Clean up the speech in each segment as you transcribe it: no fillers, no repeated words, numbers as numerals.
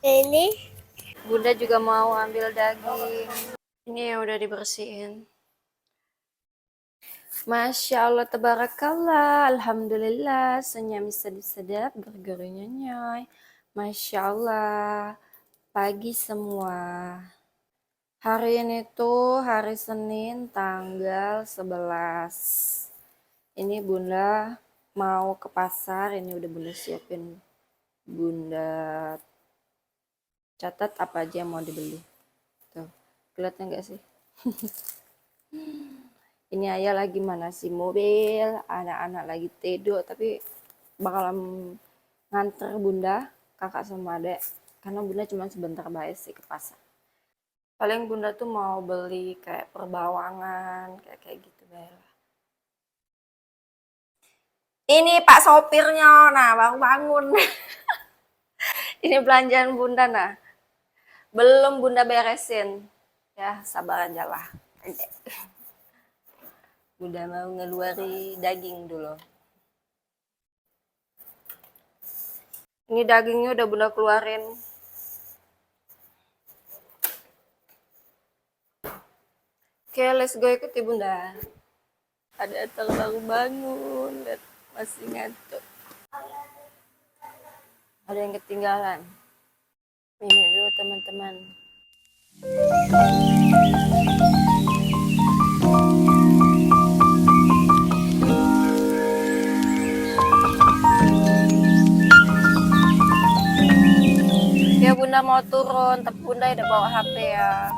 Ini Bunda juga mau ambil daging. Ini yang udah dibersihin. Masya Allah, tabarakallah, alhamdulillah, senyum sedap-sedap, bergerunya nyoy. Masya Allah, pagi semua. Hari ini tuh hari Senin tanggal 11. Ini Bunda mau ke pasar, ini udah Bunda siapin. Bunda catat apa aja yang mau dibeli. Tuh, kelihatan nggak sih? Ini ayah lagi manasi mobil, anak-anak lagi tidur, tapi bakalan nganter Bunda, kakak sama adek, karena Bunda cuma sebentar baik sih ke pasar. Paling Bunda tuh mau beli kayak perbawangan, kayak gitu baik. Ini Pak sopirnya, nah baru bangun. Ini belanjaan Bunda, nah belum Bunda beresin. Ya sabar aja lah. Bunda mau ngeluari daging dulu. Ini dagingnya udah Bunda keluarin. Oke, let's go, ikuti Bunda. Ada terbang bangun, lihat masih ngantuk. Ada yang ketinggalan. Ini dulu teman-teman. Ya Bunda mau turun, tapi Bunda udah bawa HP ya.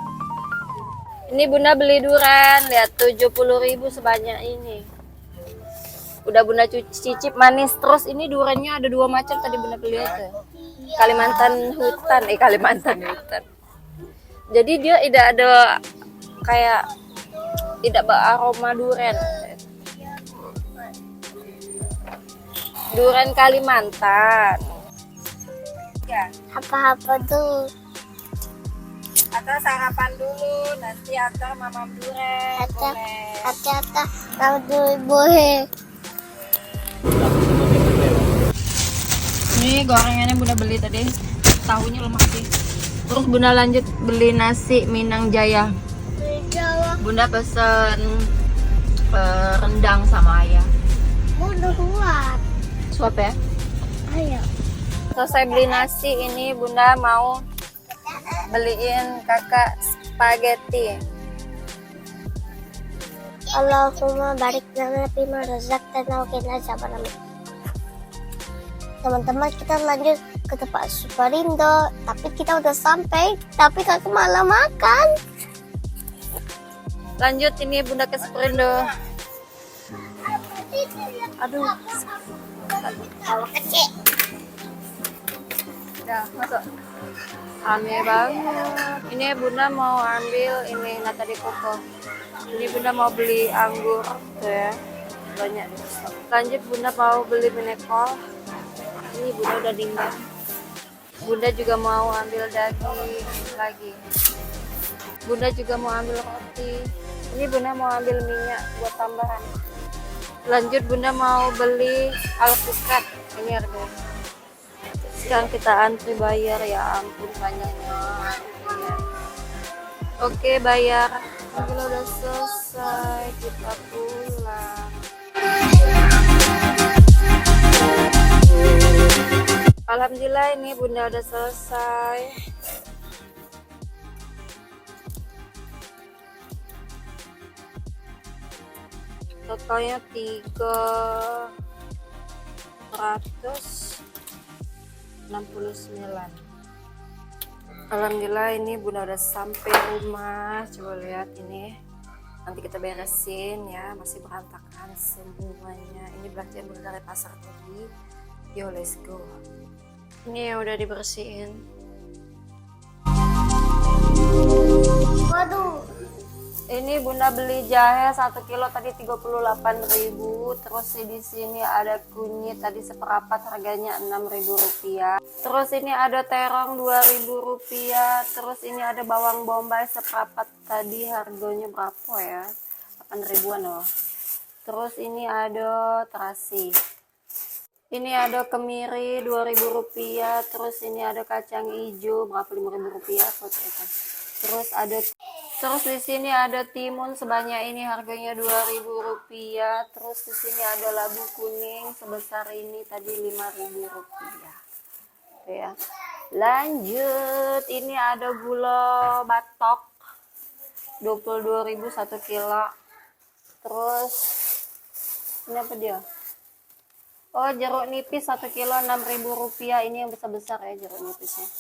Ini Bunda beli durian, lihat 70.000 sebanyak ini. Udah Bunda cicip manis. Terus ini duriannya ada 2 macam tadi Bunda beli itu. Kalimantan hutan. Jadi dia tidak ada kayak tidak beraroma durian. Durian Kalimantan. Ya. apa-apa tuh? Atau sarapan dulu, nanti atau mamam durian. Hati-hati kalau dulu boleh. Ini gorengannya Bunda beli tadi, tahunya lemak sih. Terus Bunda lanjut beli nasi Minang Jaya. Bunda pesen rendang sama ayah. Udah kuat. Suap ya. Ayo. Selesai beli nasi, ini Bunda mau beliin kakak spaghetti. Allahumma barik lana fima razaqtana wa qina adzabannar. Teman-teman, kita lanjut ke tempat Superindo, tapi kita udah sampai, tapi kakak malah makan. Lanjut ini Bunda ke Superindo. Aduh, Kalau kecil. udah masuk. Aneh banget. Ini Bunda mau ambil ini nata de coco. Ini Bunda mau beli anggur tuh ya. Banyak di stok. Lanjut Bunda mau beli minekol. Ini Bunda udah dingin. Bunda juga mau ambil daging lagi. Bunda juga mau ambil roti. Ini Bunda mau ambil minyak buat tambahan. Lanjut Bunda mau beli alpukat. Ini harganya. Sekarang kita antri bayar, ya ampun banyaknya. Ya. Oke, bayar. Kalau udah selesai kita pulang. Alhamdulillah ini Bunda udah selesai. Totalnya 369. Alhamdulillah ini Bunda udah sampai rumah. Coba lihat ini. Nanti kita beresin ya, masih berantakan semuanya. Ini belanjaan Bunda dari pasar tadi. Yo, let's go. Ini yang udah dibersihin. Waduh. Ini Bunda beli jahe 1 kilo tadi 38.000. Terus di sini ada kunyit tadi seperapat harganya 6.000 rupiah. Terus ini ada terong 2.000 rupiah. Terus ini ada bawang bombay seperapat tadi harganya berapa ya? 8 ribuan loh. Terus ini ada terasi. Ini ada kemiri Rp2.000, terus ini ada kacang hijau berapa Rp5.000. Terus di sini ada timun sebanyak ini harganya Rp2.000. Terus di sini ada labu kuning sebesar ini tadi Rp5.000. Ya. Lanjut, ini ada gula batok 22.000 1 kilo. Terus ini apa dia? Oh, jeruk nipis 1 kilo Rp6.000. Ini yang besar-besar ya jeruk nipisnya.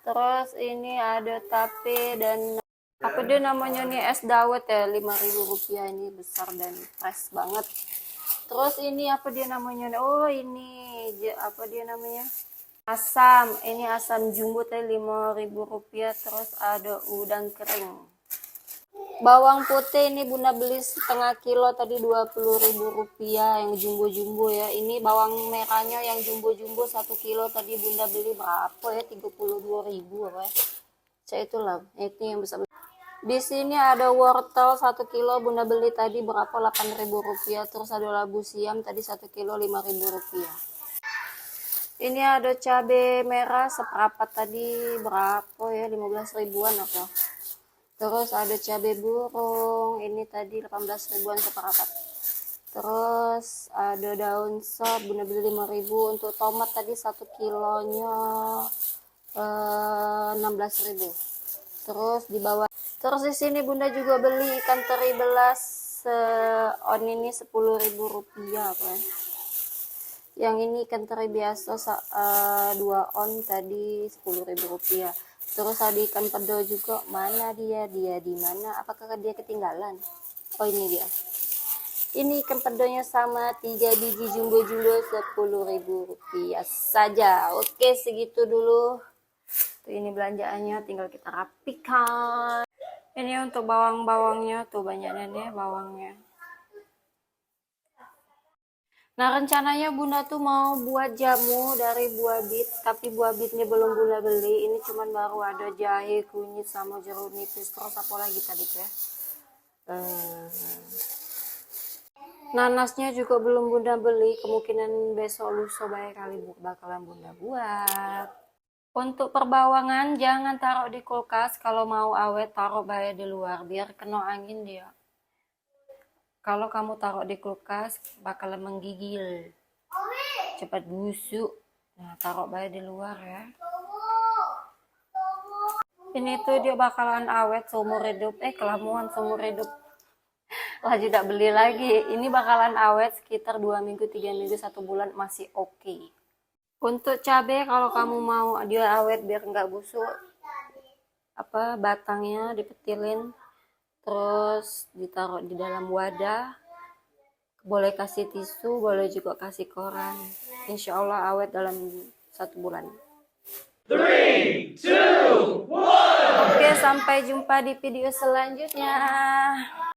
Terus ini ada tape dan apa dia namanya nih, es dawet ya Rp5.000. Ini besar dan fresh banget. Terus ini apa dia namanya? Oh, ini apa dia namanya? Asam. Ini asam jumbo tadi Rp5.000. Terus ada udang kering. Bawang putih ini Bunda beli setengah kilo tadi Rp20.000 yang jumbo-jumbo ya. Ini bawang merahnya yang jumbo-jumbo 1 kilo tadi Bunda beli berapa ya? Rp32.000 apa ya? Saya itulah. Itu yang besar. Di sini ada wortel 1 kilo Bunda beli tadi berapa? Rp8.000. Terus ada labu siam tadi 1 kilo Rp5.000. Ini ada cabai merah seperempat tadi berapa ya? 15 ribuan apa? Terus ada cabai burung, ini tadi 18 ribuan seperempat. Terus ada daun sop, Bunda beli 5.000. Untuk tomat tadi 1 kilonya 16.000. Terus di bawah. Terus di sini Bunda juga beli ikan teri belas on ini Rp10.000 kan. Yang ini ikan teri biasa 2 on tadi Rp10.000. Terus ada ikan pedo juga. Mana dia? Dia di mana? Apakah dia ketinggalan? Oh, ini dia. Ini ikan pedonya sama 3 biji jumbo-jumbo Rp10.000 saja. Oke, segitu dulu. Tuh, ini belanjaannya tinggal kita rapikan. Ini untuk bawang-bawangnya tuh banyaknya nih bawangnya. Nah, rencananya Bunda tuh mau buat jamu dari buah bit, tapi buah bitnya belum Bunda beli. Ini cuman baru ada jahe, kunyit, sama jeruk nipis. Terus apa lagi tadi ya? Nanasnya juga belum Bunda beli. Kemungkinan besok lusa baik kali bakalan Bunda buat. Untuk perbawangan jangan taruh di kulkas. Kalau mau awet taruh baik di luar biar kena angin dia. Kalau kamu taruh di kulkas bakalan menggigil, cepat busuk. Nah, taruh baik di luar ya. Ini tuh dia bakalan awet seumur hidup. Kelamuan seumur hidup. Lah tidak beli lagi. Ini bakalan awet sekitar 2 minggu, 3 minggu, 1 bulan masih oke. Untuk cabai kalau kamu mau dia awet biar nggak busuk, batangnya dipetilin. Terus ditaruh di dalam wadah, boleh kasih tisu, boleh juga kasih koran. Insya Allah awet dalam 1 bulan. 3, 2, 1. Oke, sampai jumpa di video selanjutnya.